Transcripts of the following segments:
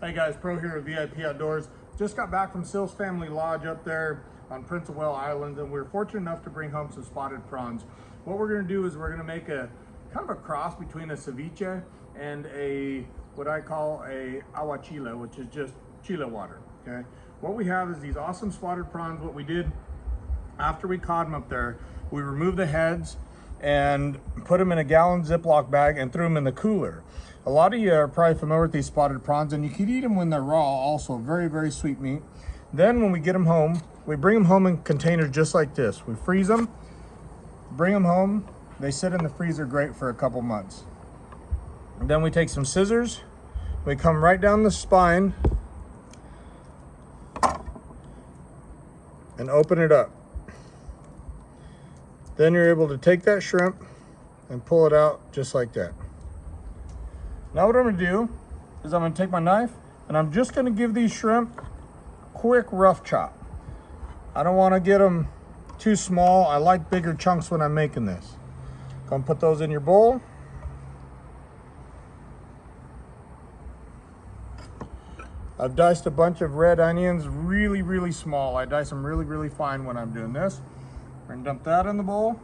Hey guys, Pro here with VIP Outdoors. Just got back from Sills Family Lodge up there on Prince of Wales Island, and we were fortunate enough to bring home some spotted prawns. What we're going to do is we're going to make a kind of a cross between a ceviche and a what I call a agua chile, which is just chile water. Okay, what we have is these awesome spotted prawns. What we did after we caught them up there, we removed the heads and put them in a gallon Ziploc bag and threw them in the cooler. A lot of you are probably familiar with these spotted prawns, and you can eat them when they're raw also. Very, very sweet meat. Then when we get them home, we bring them home in containers just like this. We freeze them, bring them home. They sit in the freezer great for a couple months. And then we take some scissors, we come right down the spine and open it up. Then you're able to take that shrimp and pull it out just like that. Now what I'm gonna do is I'm gonna take my knife and I'm just gonna give these shrimp a quick rough chop. I don't wanna get them too small. I like bigger chunks when I'm making this. Come put those in your bowl. I've diced a bunch of red onions really, really small. I dice them really, really fine when I'm doing this. We're gonna dump that in the bowl.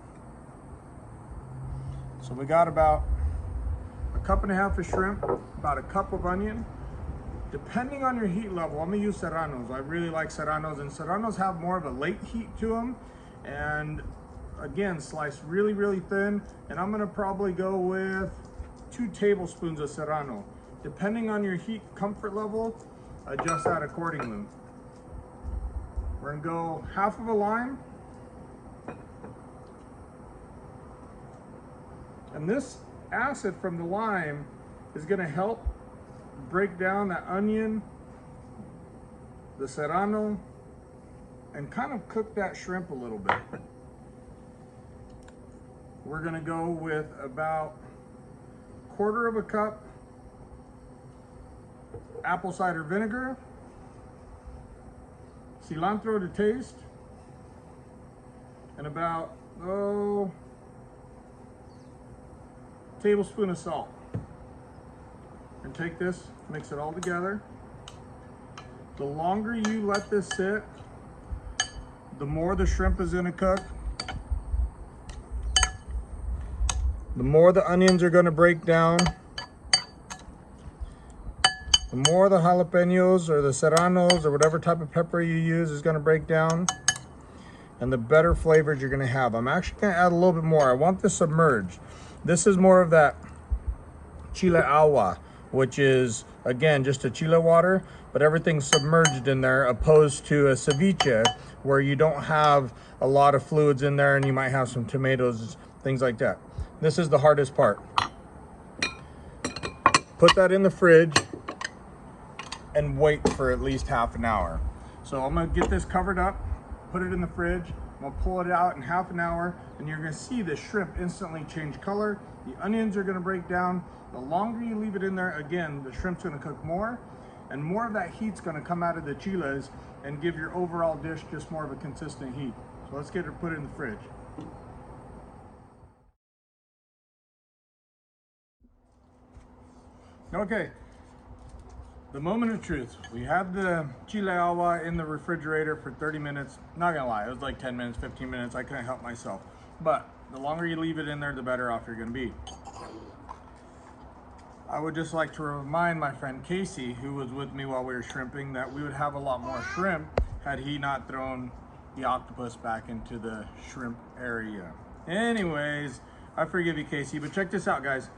So we got about a cup and a half of shrimp, about a cup of onion. Depending on your heat level, I'm gonna use serranos. I really like serranos, and serranos have more of a late heat to them. And again, sliced really, really thin. And I'm gonna probably go with 2 tablespoons of serrano. Depending on your heat comfort level, adjust that accordingly. We're gonna go half of a lime. And this acid from the lime is going to help break down that onion, the serrano, and kind of cook that shrimp a little bit. We're going to go with about 1/4 cup apple cider vinegar, cilantro to taste, and about tablespoon of salt. And take this, mix it all together. The longer you let this sit, the more the shrimp is going to cook, the more the onions are going to break down, the more the jalapenos or the serranos or whatever type of pepper you use is going to break down, and the better flavors you're going to have. I'm actually going to add a little bit more. I want this submerged. This is more of that chile agua, which is, again, just a chile water, but everything's submerged in there, opposed to a ceviche, where you don't have a lot of fluids in there and you might have some tomatoes, things like that. This is the hardest part. Put that in the fridge and wait for at least half an hour. So I'm gonna get this covered up, put it in the fridge. I'm gonna pull it out in half an hour, and you're gonna see the shrimp instantly change color. The onions are gonna break down. The longer you leave it in there, again, the shrimp's gonna cook more, and more of that heat's gonna come out of the chiles and give your overall dish just more of a consistent heat. So let's get it put it in the fridge. Okay. The moment of truth. We had the chile agua in the refrigerator for 30 minutes. Not gonna lie, it was like 10 minutes, 15 minutes. I couldn't help myself. But the longer you leave it in there, the better off you're gonna be. I would just like to remind my friend Casey, who was with me while we were shrimping, that we would have a lot more shrimp had he not thrown the octopus back into the shrimp area. Anyways, I forgive you, Casey, but check this out, guys.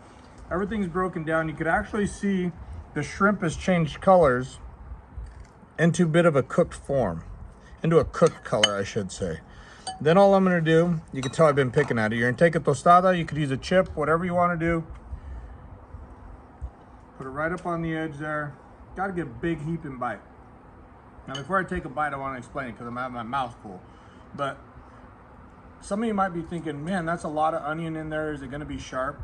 Everything's broken down. You could actually see the shrimp has changed colors into a bit of a cooked form, into a cooked color, I should say. Then all I'm gonna do, you can tell I've been picking at it. You're gonna take a tostada, you could use a chip, whatever you wanna do. Put it right up on the edge there. Gotta get a big heaping bite. Now before I take a bite, I wanna explain it because I'm having my mouth full. But some of you might be thinking, man, that's a lot of onion in there. Is it gonna be sharp?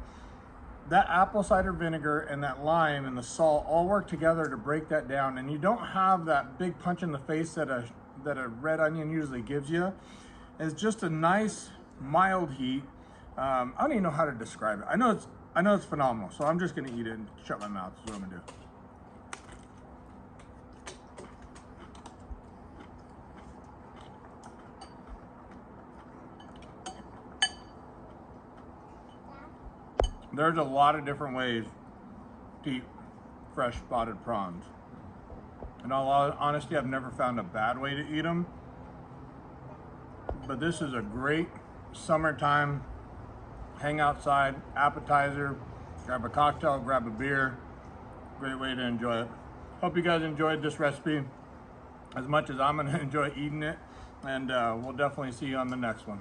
That apple cider vinegar and that lime and the salt all work together to break that down, and you don't have that big punch in the face that a red onion usually gives you. It's just a nice mild heat. I don't even know how to describe it. I know it's phenomenal, so I'm just gonna eat it and shut my mouth. That's what I'm gonna do. There's a lot of different ways to eat fresh spotted prawns. In all honesty, I've never found a bad way to eat them. But this is a great summertime hang outside appetizer. Grab a cocktail, grab a beer. Great way to enjoy it. Hope you guys enjoyed this recipe as much as I'm going to enjoy eating it. And we'll definitely see you on the next one.